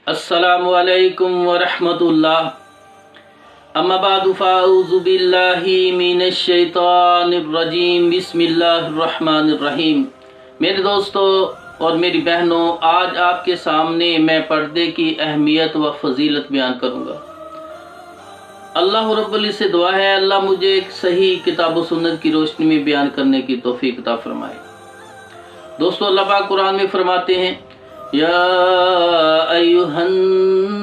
अस्सलामु अलैकुम वरहमतुल्लाह। अम्मा बादु फ़अऊज़ु बिल्लाहि मिनश शैतानिर रजीम। बिस्मिल्लाहिर रहमानिर रहीम। मेरे दोस्तों और मेरी बहनों, आज आपके सामने मैं पर्दे की अहमियत व फजीलत बयान करूँगा। अल्लाह रब्बुल इज़्ज़त से दुआ है, अल्लाह मुझे एक सही किताब व सुन्नत की रोशनी में बयान करने की तौफीक अता फरमाए। दोस्तों, अल्लाह पाक कुरान में फरमाते हैं, या अय्युहन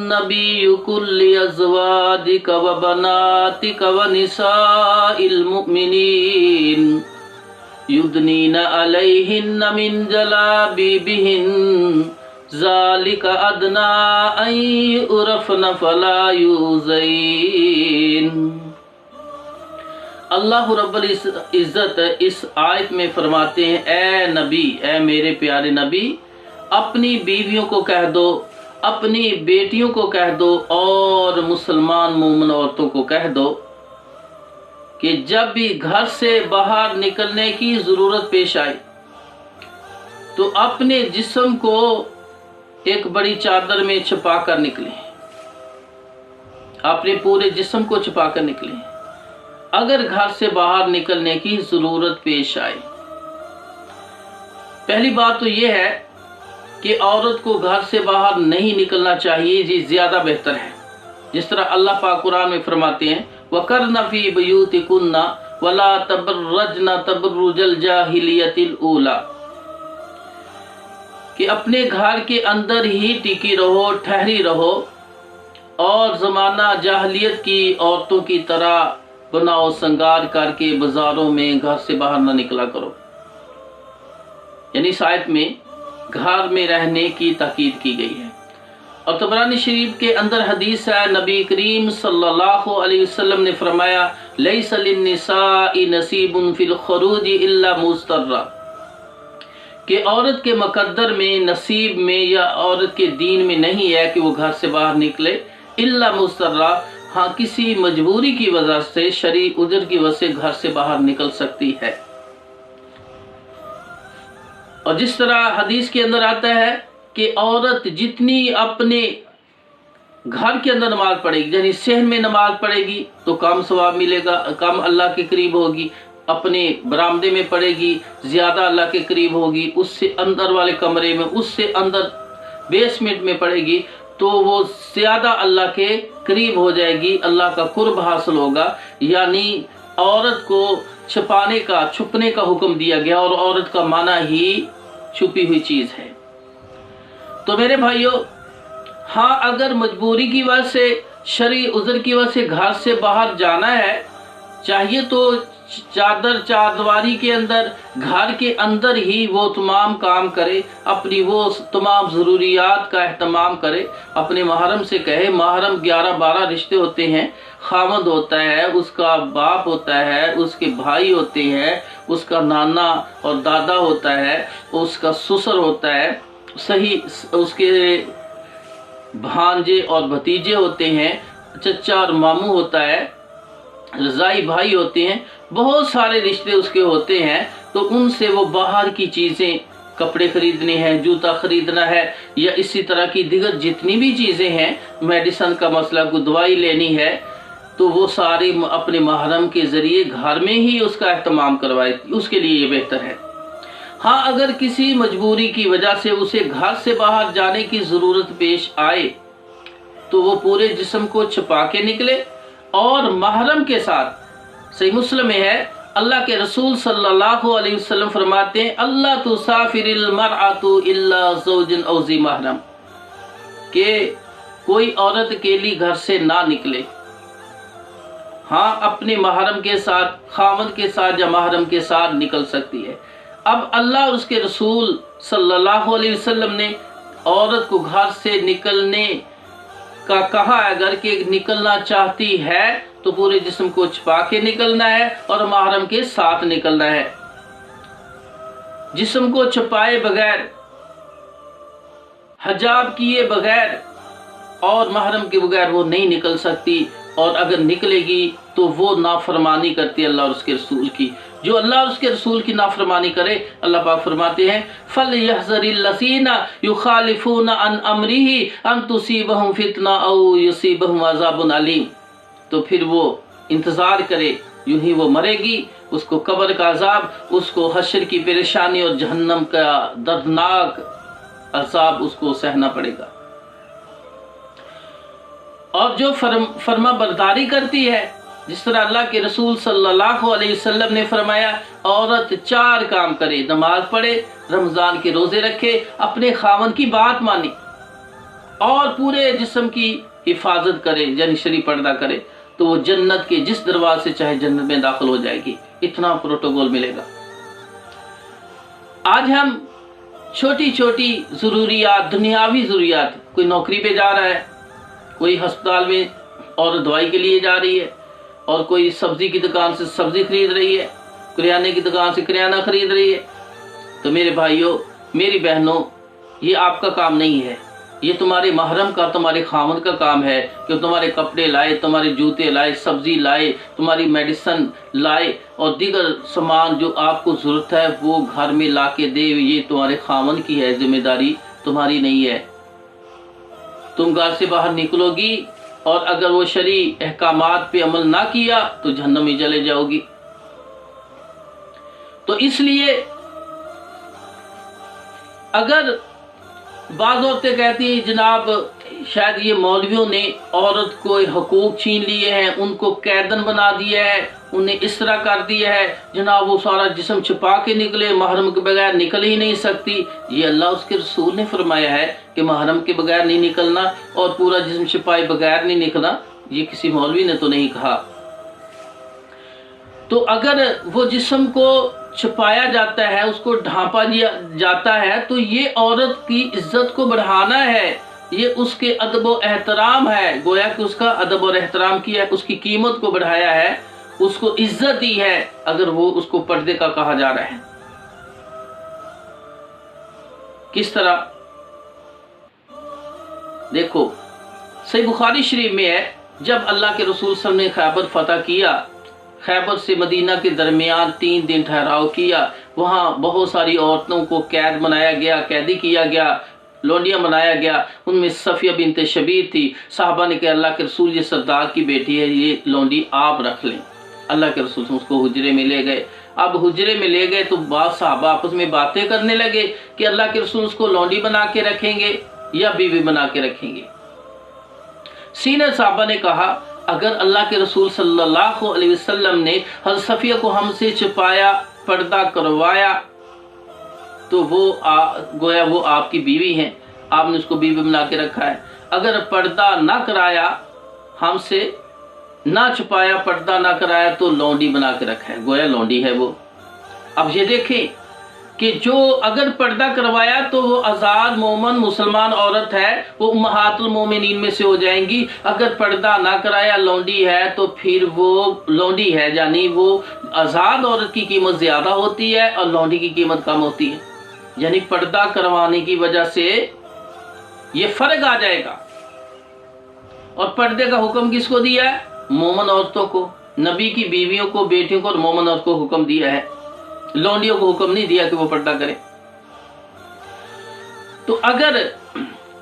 नबिय्यु कुल्लि अज़वाजिका व बनातिका व निसाइल मुमिनीन युदनीना अलैहिन्ना मिन जलाबिबिहिन ज़ालिका अदना अन युरफ़ना फला युज़ैन। अल्लाह रब्बुल इज़्ज़त इस आयत में फरमाते हैं, ए नबी, ए मेरे प्यारे नबी, अपनी बीवियों को कह दो, अपनी बेटियों को कह दो और मुसलमान मोमिन औरतों को कह दो कि जब भी घर से बाहर निकलने की ज़रूरत पेश आए तो अपने जिस्म को एक बड़ी चादर में छिपा कर निकलें, अपने पूरे जिस्म को छिपा कर निकलें अगर घर से बाहर निकलने की ज़रूरत पेश आए। पहली बात तो यह है कि औरत को घर से बाहर नहीं निकलना चाहिए, जी ज़्यादा बेहतर है। जिस तरह अल्लाह पाक कुरान में फरमाते हैं, वक़र्न फ़ी बुयूतिकुन्ना वला तबर्रजना तबर्रुजल जाहिलियतिल ऊला, कि अपने घर के अंदर ही टिकी रहो, ठहरी रहो और ज़माना जाहिलियत की औरतों की तरह बनाओ संगार करके बाज़ारों में घर से बाहर ना निकला करो। यानी इस आयत में घर में रहने की ताकीद की गई है। और तबरानी शरीफ के अंदर हदीस है, नबी करीम सल्लल्लाहु अलैहि वसल्लम ने फरमाया, लैसा लिन्निसाई नसीबुन फिल खुरूजी इल्ला मुस्तर्रा, कि औरत के मुकद्दर में, नसीब में या औरत के दीन में नहीं है कि वो घर से बाहर निकले, इल्ला मुस्तर्रा, हाँ किसी मजबूरी की वजह से, शरई उज़्र की वजह से घर से बाहर निकल सकती है। और जिस तरह हदीस के अंदर आता है कि औरत जितनी अपने घर के अंदर नमाज पढ़ेगी, यानी सहन में नमाज पढ़ेगी तो कम सवाब मिलेगा, कम अल्लाह के करीब होगी। अपने बरामदे में पढ़ेगी, ज़्यादा अल्लाह के करीब होगी। उससे अंदर वाले कमरे में, उससे अंदर बेसमेंट में पढ़ेगी तो वो ज़्यादा अल्लाह के करीब हो जाएगी, अल्लाह का कुर्ब हासिल होगा। यानी औरत को छिपाने का, छुपने का हुक्म दिया गया और औरत का माना ही छुपी हुई चीज़ है। तो मेरे भाइयों, हाँ अगर मजबूरी की वजह से, शरई उज़्र की वजह से घर से बाहर जाना है, चाहिए तो चारदीवारी के अंदर, घर के अंदर ही वो तमाम काम करे, अपनी वो तमाम ज़रूरियात का एहतमाम करे। अपने महरम से कहे, महरम 11-12 रिश्ते होते हैं, खामद होता है, उसका बाप होता है, उसके भाई होते हैं, उसका नाना और दादा होता है, उसका ससुर होता है, सही उसके भांजे और भतीजे होते हैं, चचा और मामू होता है, रज़ाई भाई होते हैं, बहुत सारे रिश्ते उसके होते हैं। तो उनसे वो बाहर की चीज़ें, कपड़े ख़रीदने हैं, जूता ख़रीदना है या इसी तरह की दिगर जितनी भी चीज़ें हैं, मेडिसन का मसला, कोई दवाई लेनी है, तो वो सारी अपने महरम के ज़रिए घर में ही उसका एहतमाम करवाए, उसके लिए ये बेहतर है। हाँ अगर किसी मजबूरी की वजह से उसे घर से बाहर जाने की ज़रूरत पेश आए तो वो पूरे जिस्म को छिपा के निकले और महरम के साथ। सही मुस्लिम में है, अल्लाह के रसूल सल्लल्लाहु अलैहि वसल्लम फरमाते हैं, अल्लाह तुसाफिरिल मरअतु इल्ला ज़ौजन औ ज़ी महरम, कि कोई औरत अकेली घर से ना निकले, हाँ अपने महरम के साथ, खामद के साथ या महरम के साथ निकल सकती है। अब अल्लाह और उसके रसूल सल्लल्लाहु अलैहि वसल्लम ने औरत को घर से निकलने का कहा, अगर कि निकलना चाहती है तो पूरे जिस्म को छिपा के निकलना है और महरम के साथ निकलना है। जिस्म को छिपाए बगैर, हिजाब किए बगैर और महरम के बगैर वो नहीं निकल सकती, और अगर निकलेगी तो वो नाफरमानी करती है अल्लाह और उसके रसूल की। جو اللہ اور اس کے رسول کی نافرمانی کرے، اللہ پاک فرماتے ہیں فَلْيَحْذَرِ الَّذِينَ يُخَالِفُونَ عَنْ أَمْرِهِ أَن تُصِيبَهُمْ فِتْنَةٌ أَوْ يُصِيبَهُمْ عَذَابٌ أَلِيمٌ، تو پھر وہ انتظار کرے، یوں ہی وہ مرے گی، اس کو قبر کا عذاب، اس کو حشر کی پریشانی اور جہنم کا دردناک عذاب اس کو سہنا پڑے گا۔ اور جو فرما برداری کرتی ہے، جس طرح اللہ کے رسول صلی اللہ علیہ وسلم نے فرمایا، عورت 4 کام کرے، نماز پڑھے، رمضان کے روزے رکھے، اپنے خاوند کی بات مانے اور پورے جسم کی حفاظت کرے، یعنی شرعی پردہ کرے، تو وہ جنت کے جس دروازے سے چاہے جنت میں داخل ہو جائے گی۔ اتنا پروٹوکول ملے گا۔ آج ہم چھوٹی چھوٹی ضروریات، دنیاوی ضروریات، کوئی نوکری پہ جا رہا ہے، کوئی ہسپتال میں اور دوائی کے لیے جا رہی ہے، اور کوئی سبزی کی دکان سے سبزی خرید رہی ہے، کریانے کی دکان سے کریانہ خرید رہی ہے، تو میرے بھائیوں، میری بہنوں، یہ آپ کا کام نہیں ہے، یہ تمہارے محرم کا، تمہارے خاوند کا کام ہے کہ تمہارے کپڑے لائے، تمہارے جوتے لائے، سبزی لائے، تمہاری میڈیسن لائے اور دیگر سامان جو آپ کو ضرورت ہے وہ گھر میں لا کے دے۔ یہ تمہارے خاوند کی ہے ذمہ داری، تمہاری نہیں ہے۔ تم گھر سے باہر نکلو گی اور اگر وہ شرعی احکامات پہ عمل نہ کیا تو جہنم میں چلے جاؤ گی۔ تو اس لیے اگر بعض عورتیں کہتی ہیں جناب شاید یہ مولویوں نے عورت کو حقوق چھین لیے ہیں، ان کو قیدن بنا دیا ہے، انہیں اس طرح کر دیا ہے جناب وہ سارا جسم چھپا کے نکلے، محرم کے بغیر نکل ہی نہیں سکتی۔ یہ اللہ اس کے رسول نے فرمایا ہے کہ محرم کے بغیر نہیں نکلنا اور پورا جسم چھپائے بغیر نہیں نکلنا، یہ کسی مولوی نے تو نہیں کہا۔ تو اگر وہ جسم کو چھپایا جاتا ہے، اس کو ڈھانپا جاتا ہے، تو یہ عورت کی عزت کو بڑھانا ہے، یہ اس کے ادب و احترام ہے، گویا کہ اس کا ادب اور احترام کیا ہے، اس کی قیمت کو بڑھایا ہے، اس کو عزت دی ہے اگر وہ اس کو پردے کا کہا جا رہا ہے۔ کس طرح؟ دیکھو صحیح بخاری شریف میں ہے، جب اللہ کے رسول صلی اللہ علیہ وسلم نے خیبر فتح کیا، خیبر سے مدینہ کے درمیان 3 دن ٹھہراؤ کیا، وہاں بہت ساری عورتوں کو قید بنایا گیا، قیدی کیا گیا، لونڈیاں بنایا گیا، ان میں صفیہ بنت شبیر تھی۔ صحابہ نے کہا اللہ کے رسول یہ سردار کی بیٹی ہے، یہ لونڈی آپ رکھ لیں۔ اللہ کے رسول اس کو حجرے میں لے گئے۔ اب حجرے میں لے گئے تو بعض صحابہ آپس میں باتیں کرنے لگے کہ اللہ کے رسول اس کو لونڈی بنا کے رکھیں گے یا بیوی بنا کے رکھیں گے۔ سینئر صحابہ نے کہا اگر اللہ کے رسول صلی اللہ علیہ وسلم نے حضرت صفیہ کو ہم سے چھپایا، پردہ کروایا، تو وہ گویا وہ آپ کی بیوی ہیں، آپ نے اس کو بیوی بنا کے رکھا ہے۔ اگر پردہ نہ کرایا، ہم سے نہ چھپایا، پردہ نہ کرایا، تو لونڈی بنا کے رکھا ہے، گویا لونڈی ہے وہ۔ اب یہ دیکھیں کہ جو اگر پردہ کروایا تو وہ آزاد مومن مسلمان عورت ہے، وہ امہات المومنین میں سے ہو جائیں گی۔ اگر پردہ نہ کرایا لونڈی ہے تو پھر وہ لونڈی ہے، یعنی وہ آزاد عورت کی قیمت زیادہ ہوتی ہے اور لونڈی کی قیمت کم ہوتی ہے، یعنی پردہ کروانے کی وجہ سے یہ فرق آ جائے گا۔ اور پردے کا حکم کس کو دیا ہے؟ مومن عورتوں کو، نبی کی بیویوں کو، بیٹیوں کو اور مومن عورت کو حکم دیا ہے، لونڈیوں کو حکم نہیں دیا کہ وہ پردہ کرے۔ تو اگر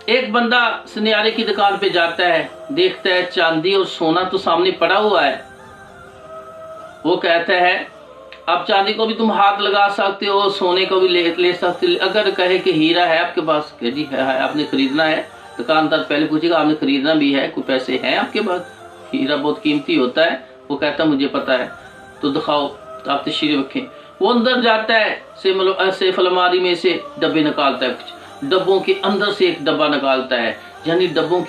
ایک بندہ سنیارے کی دکان پہ جاتا ہے، دیکھتا ہے چاندی اور سونا تو سامنے پڑا ہوا ہے، وہ کہتا ہے اب چاندی کو بھی تم ہاتھ لگا سکتے ہو، سونے کو بھی لے سکتے ہو۔ اگر کہے کہ ہیرا ہے آپ کے پاس، کہ جی ہے، آپ نے خریدنا ہے، دکاندار پہلے پوچھے گا آپ نے خریدنا بھی ہے، کوئی پیسے ہیں آپ کے پاس؟ ہیرا بہت قیمتی ہوتا ہے، وہ کہتا مجھے پتا ہے، تو دکھاؤ، آپ تشریف رکھیں۔ وہ اندر جاتا ہے، سیف الماری میں سے ڈبے نکالتا ہے، کچھ ڈبوں کے اندر سے ایک ڈبہ نکالتا ہے، یعنی ڈبوں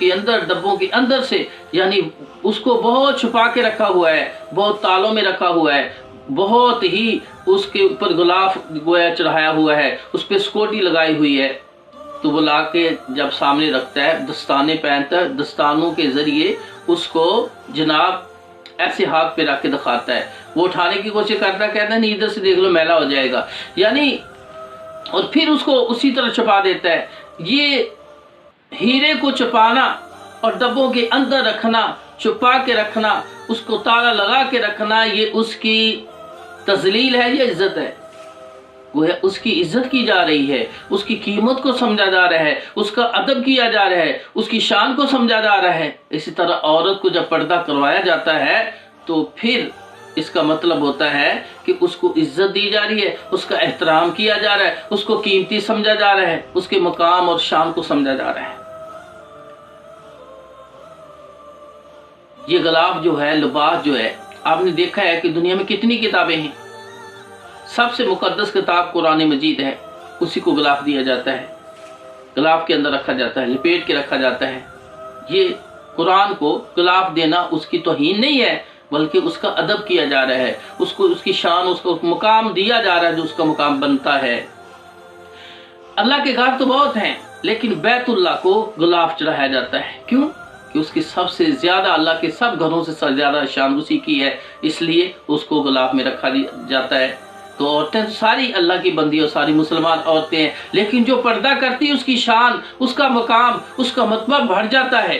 کے اندر سے، یعنی اس کو بہت چھپا کے رکھا ہوا ہے، بہت تالوں میں رکھا ہوا ہے، بہت ہی اس کے اوپر غلاف گویا چڑھایا ہوا ہے، اس پہ سکوٹی لگائی ہوئی ہے۔ تو وہ لا کے جب سامنے رکھتا ہے، دستانے پہنتا ہے، دستانوں کے ذریعے اس کو جناب ایسے ہاتھ پہ رکھ کے دکھاتا ہے، وہ اٹھانے کی کوشش کرتا ہے، کہتا ہے نہیں ادھر سے دیکھ لو میلا ہو جائے گا، یعنی اور پھر اس کو اسی طرح چھپا دیتا ہے۔ یہ ہیرے کو چھپانا اور ڈبوں کے اندر رکھنا، چھپا کے رکھنا، اس کو تالا لگا کے رکھنا، یہ اس کی तजलील है या इज्जत है? वो है उसकी इज्जत की जा रही है, उसकी कीमत को समझा जा रहा है, उसका अदब किया जा रहा है, उसकी शान को समझा जा रहा है। इसी तरह औरत को जब पर्दा करवाया जाता है तो फिर इसका मतलब होता है कि उसको इज्जत दी जा रही है, उसका एहतराम किया जा रहा है, उसको कीमती समझा जा रहा है, उसके मकाम और शान को समझा जा रहा है। ये गिलाफ जो है, लिबास जो है, आपने देखा है कि दुनिया में कितनी किताबें हैं, सबसे मुकद्दस किताब कुरान मजीद है, उसी को गिलाफ दिया जाता है, गिलाफ के अंदर रखा जाता है, लपेट के रखा जाता है। ये कुरान को गिलाफ देना उसकी तौहीन नहीं है, बल्कि उसका अदब किया जा रहा है, उसको उसकी शान, उसको मुकाम दिया जा रहा है जो उसका मुकाम बनता है। अल्लाह के घर तो बहुत हैं, लेकिन बैतुल्लाह को गिलाफ चढ़ाया जाता है। क्यों? कि उसकी सबसे ज्यादा, अल्लाह के सब घरों से ज्यादा शान उसी की है, इसलिए उसको गिलाफ में रखा जाता है। तो औरतें सारी अल्लाह की बंदी और सारी मुसलमान औरतें हैं, लेकिन जो पर्दा करती है उसकी शान, उसका मकाम, उसका मतबा बढ़ जाता है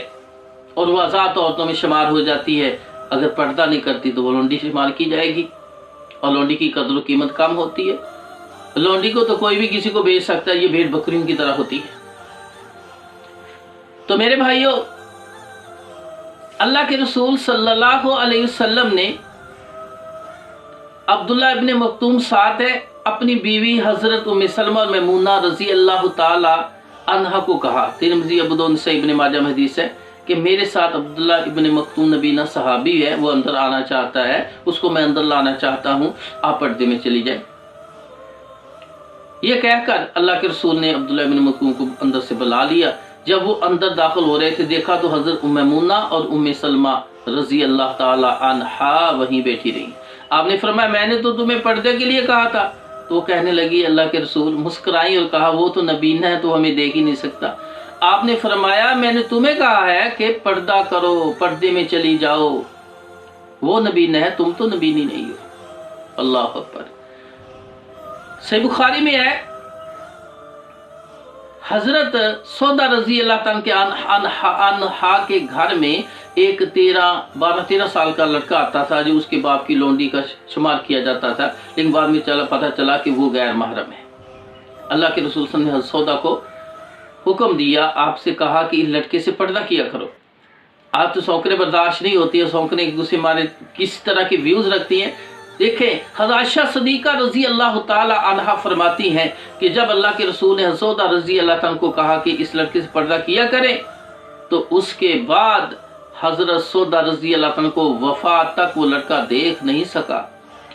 और वह आज़ाद औरतों में शुमार हो जाती है। अगर पर्दा नहीं करती तो वो लौंडी शुमार की जाएगी, और लौंडी की कदर कीमत कम होती है। लौंडी को तो कोई भी किसी को बेच सकता है, ये भेड़ बकरियों की तरह होती है। तो मेरे भाइयों, अल्लाह के रसूल सल्लल्लाहु अलैहि वसल्लम ने, अब्दुल्ला इब्ने मक्तूम साथ है, अपनी बीवी हजरत उम्मे सलमा और मैमूना रजी अल्लाह ताला अन्हा को कहा, तिरमिज़ी, अबू दाऊद, नसाई, इब्ने माजा में हदीस है कि मेरे साथ अब्दुल्ला इब्ने मक्तूम नबीना सहाबी है, वो अंदर आना चाहता है, उसको मैं अंदर लाना चाहता हूँ, आप पर्दे में चली जाए। ये कहकर अल्लाह के रसूल ने अब्दुल्ला इब्ने मक्तूम को अंदर से बुला लिया। जब वो अंदर दाखिल हो रहे थे, देखा तो हजरत मैमूना और उम्मे सलमा रजी अल्लाह ताला अन्हा वहीं बैठी रही। आपने फरमाया, मैंने तो तुम्हें पर्दे के लिए कहा था। तो वो कहने लगी, अल्लाह के रसूल, मुस्कुराई और कहा, वो तो नबीना है, तो हमें देख ही नहीं सकता। आपने फरमाया, मैंने तुम्हें कहा है कि पर्दा करो, पर्दे में चली जाओ, वो नबीना है, तुम तो नबीनी नहीं हो। अल्लाह अकबर। सही बुखारी में है, हजरत सौदा रजी अल्लाह ताला के अनहा के घर में एक 12-13 साल का लड़का आता था, जो उसके बाप की लौंडी का शुमार किया जाता था, लेकिन बाद में पता चला कि वो गैर महरम है। अल्लाह के रसूल सल्लल्लाहु अलैहि वसल्लम ने सौदा को हुक्म दिया, आपसे कहा कि इस लड़के से पर्दा किया करो। आप तो सौंकने बर्दाश्त नहीं होती है, सौंकने एक दूसरे मारे किस तरह के व्यूज रखती हैं। देखें, हज़रत आयशा सदीका रजी अल्लाह ताला अन्हा फरमाती हैं कि जब अल्लाह के रसूल ने सौदा रजी अल्लाह ताला को कहा कि इस लड़के से पर्दा किया करें, तो उसके बाद हजरत सौदा रजी अल्लाह ताला को वफा तक वो लड़का देख नहीं सका।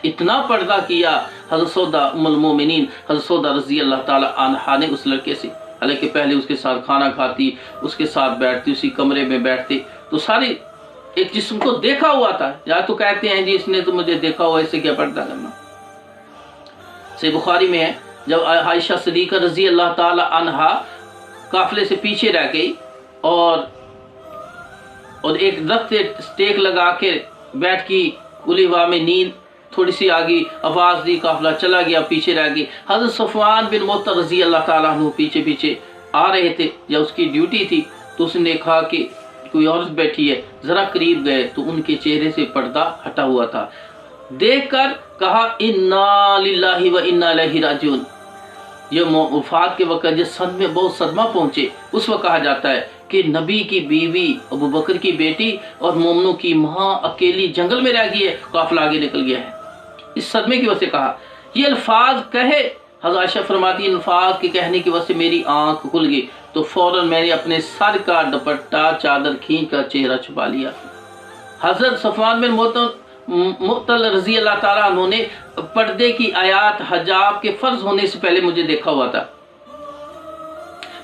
इतना पर्दा किया हजरत सौदा उम्मुल मोमिनीन हजरत सौदा रजी अल्लाह ताला अन्हा ने उस लड़के से। हालांकि पहले उसके साथ खाना खाती, उसके साथ बैठती, उसी कमरे में बैठती, तो सारी एक जिस्म को देखा हुआ था। या तो कहते हैं जी इसने तो मुझे देखा हुआ, इससे क्या पर्दा करना। सही बुखारी में है, जब आयशा सदीका रजी अल्लाह ताला अन्हा काफिले से पीछे रह गई और एक दरख्त से स्टेक लगा के बैठ की, कुलीवा में नींद थोड़ी सी आ गई, आवाज दी, काफिला चला गया, पीछे रह गई। हजरत सफवान बिन मुअत्तल रजी अल्लाह ताला अन्हु पीछे पीछे आ रहे थे, या उसकी ड्यूटी थी, तो उसने देखा कि कोई औरत बैठी है। जरा करीब गए तो उनके चेहरे से पर्दा हटा हुआ था। देखकर कहा, इन्ना लिल्लाहि व इन्ना इलैहि राजिऊन। ये वफात के वक्त जिस सदमे बहुत सदमा पहुंचे, उस वक्त कहा जाता है कि नबी की बीवी, अबू बकर की बेटी और मोमनों की माँ अकेली जंगल में रह गई है, काफिला आगे निकल गया है। इस सदमे की वजह से कहा। ये अल्फाज कहे, हज़रत आयशा फरमाती, अल्फाज के कहने की वजह से मेरी आंख खुल गई, तो फौरन मैंने अपने सर का दुपट्टा चादर खींच कर चेहरा छुपा लिया। हजरत सफवान बिन मुअत्तल रजी अल्लाह ताला अन्हु ने पर्दे की आयात हजाब के फर्ज होने से पहले मुझे देखा हुआ था।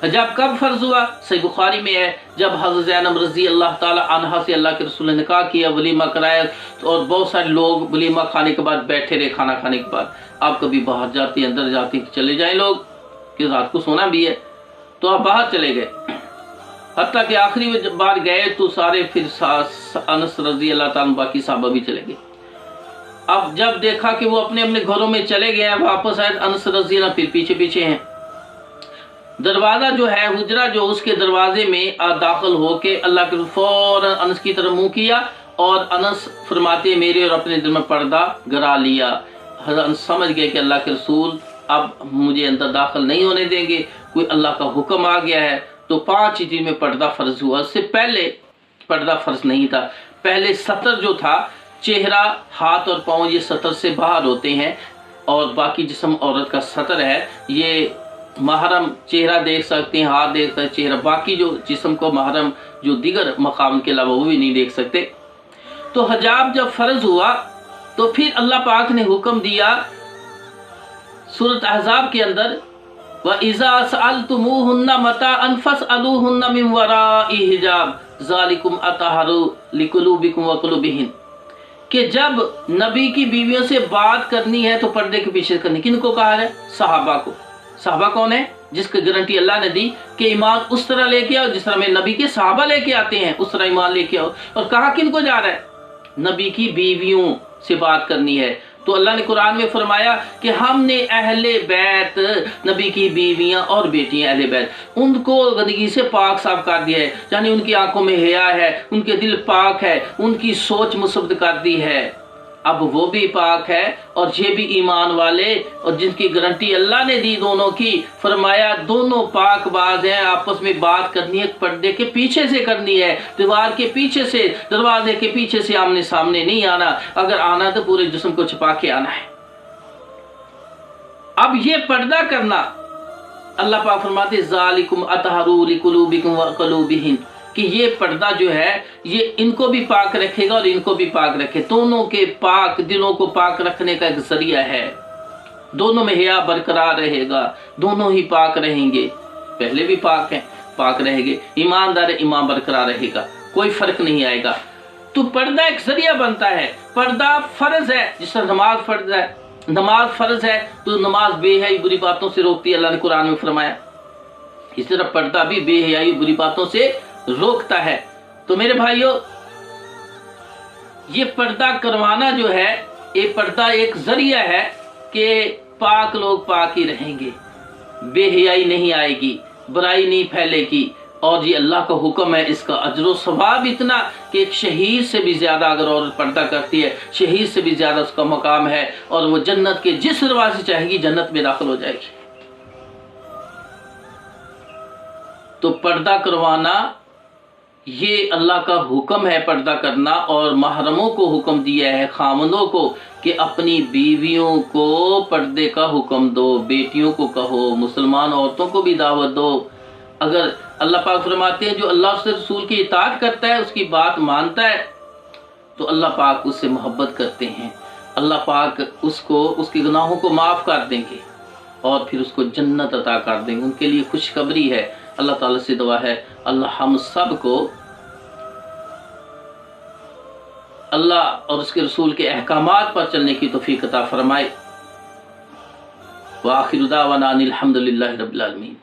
हजाब कब फर्ज हुआ? सही बुखारी में है, जब हज़रत ज़ैनब रजी अल्लाह ताला अन्हा से अल्लाह के रसूल ने निकाह किया, वलीमा कराया, और बहुत सारे लोग वलीमा खाने के बाद बैठे रहे। खाना खाने के बाद आप कभी बाहर जाते, अंदर जाते, चले जाए लोग कि रात को सोना भी है, तो आप बाहर चले गए। हत्ता कि आखिरी बार गए तो सारे फिर अनस रजी अल्लाह ताला बाकी साहबा भी चले गए। अब जब देखा कि वो अपने अपने घरों में चले गए हैं, वापस आए, अनस रजी अल्लाह फिर पीछे पीछे हैं। दरवाज़ा जो है, हुजरा जो, उसके दरवाजे में दाखिल होके अल्लाह के फौरन अनस की तरफ मुँह किया, और अनस फरमाते मेरे और अपने दिल में पर्दा गिरा लिया। हज़रत समझ गए कि अल्लाह के रसूल अब मुझे अंदर दाखिल नहीं होने देंगे, कोई अल्लाह का हुक्म आ गया है। तो 5 हिजरी में पर्दा फ़र्ज हुआ। उससे पहले पर्दा फ़र्ज नहीं था। पहले सतर जो था, चेहरा, हाथ और पाँव ये सतर से बाहर होते हैं, और बाकी जिस्म औरत का सतर है। ये महरम चेहरा देख सकते हैं, हाथ देख सकते हैं, चेहरा, बाकी जो जिस्म को महरम जो दीगर मकाम के अलावा वो भी नहीं देख सकते। तो हिजाब जब फ़र्ज हुआ तो फिर अल्लाह पाक ने हुक्म दिया सूरत अहज़ाब के अंदर, व इज़ा सअलतुमूहुन्ना मताअन फ़स्अलूहुन्ना मिन वराइ हिजाब ज़ालिकुम अतहरु लिकुलूबिकुम व कुलूबिहिन, कि जब नबी की बीवियों से बात करनी है तो पर्दे के पीछे करनी। किनको कहा है? सहाबा को। सहाबा कौन है? जिसकी गारंटी अल्लाह ने दी कि ईमान उस तरह लेके आओ जिस तरह में नबी के सहाबा लेके आते हैं, उस तरह ईमान लेके आओ। और कहा किनको जा रहा है? नबी की बीवियों से बात करनी है। तो अल्लाह ने कुरान में फरमाया कि हमने अहले बैत, नबी की बीवियां और बेटियां अहले बैत, उनको गंदगी से पाक साफ कर दिया है। यानी उनकी आंखों में हया है, उनके दिल पाक है, उनकी सोच मुसब्बत कर दी है। अब वो भी पाक है और ये भी ईमान वाले, और जिनकी गारंटी अल्लाह ने दी दोनों की, फरमाया दोनों पाक बाज हैं। आपस में बात करनी है पर्दे के पीछे से करनी है, दीवार के पीछे से, दरवाजे के पीछे से आमने सामने नहीं आना। अगर आना तो पूरे जिस्म को छुपा के आना है। अब ये पर्दा करना, अल्लाह पाक फरमाते ज़ालिकुम अतहरु लिकुलूबिकुम व कुलूबिहिन, कि ये पर्दा जो है ये इनको भी पाक रखेगा और इनको भी पाक रखे। दोनों के पाक दिलों को पाक रखने का एक जरिया है। दोनों में हया बरकरार रहेगा, दोनों ही पाक रहेंगे। पहले भी पाक हैं, पाक रहेंगे। ईमानदार ईमान बरकरार रहेगा, कोई फर्क नहीं आएगा। तो पर्दा एक जरिया बनता है। पर्दा फर्ज है, जिस तरह नमाज फर्ज है। नमाज फर्ज है तो नमाज बेहयाई बुरी बातों से रोकती है, अल्लाह ने कुरान में फरमाया। इस तरह पर्दा भी बेहयाई बुरी बातों से रोकता है। तो मेरे भाइयों, ये पर्दा करवाना जो है, ये पर्दा एक जरिया है कि पाक लोग पाक ही रहेंगे, बेहयाई नहीं आएगी, बुराई नहीं फैलेगी। और ये अल्लाह का हुक्म है। इसका अजर व सवाब इतना कि एक शहीद से भी ज्यादा अगर औरत पर्दा करती है, शहीद से भी ज्यादा उसका मकाम है, और वो जन्नत के जिस दरवाजे से चाहेगी जन्नत में दाखिल हो जाएगी। तो पर्दा करवाना ये अल्लाह का हुक्म है, पर्दा करना। और महरमों को हुक्म दिया है, खामनों को, कि अपनी बीवियों को पर्दे का हुक्म दो, बेटियों को कहो, मुसलमान औरतों को भी दावत दो। अगर अल्लाह पाक फरमाते हैं जो अल्लाह से रसूल की इताअत करता है, उसकी बात मानता है, तो अल्लाह पाक उससे मोहब्बत करते हैं। अल्लाह पाक उसको उसके गुनाहों को माफ़ कर देंगे और फिर उसको जन्नत अता कर देंगे। उनके लिए खुशखबरी है। अल्लाह ताला से दुआ है अल्लाह हम सब को अल्लाह और उसके रसूल के अहकामात पर चलने की तौफीक अता फरमाए। व आखिरु दावाना अनिल हम्दुलिल्लाहि रब्बिल आलमीन।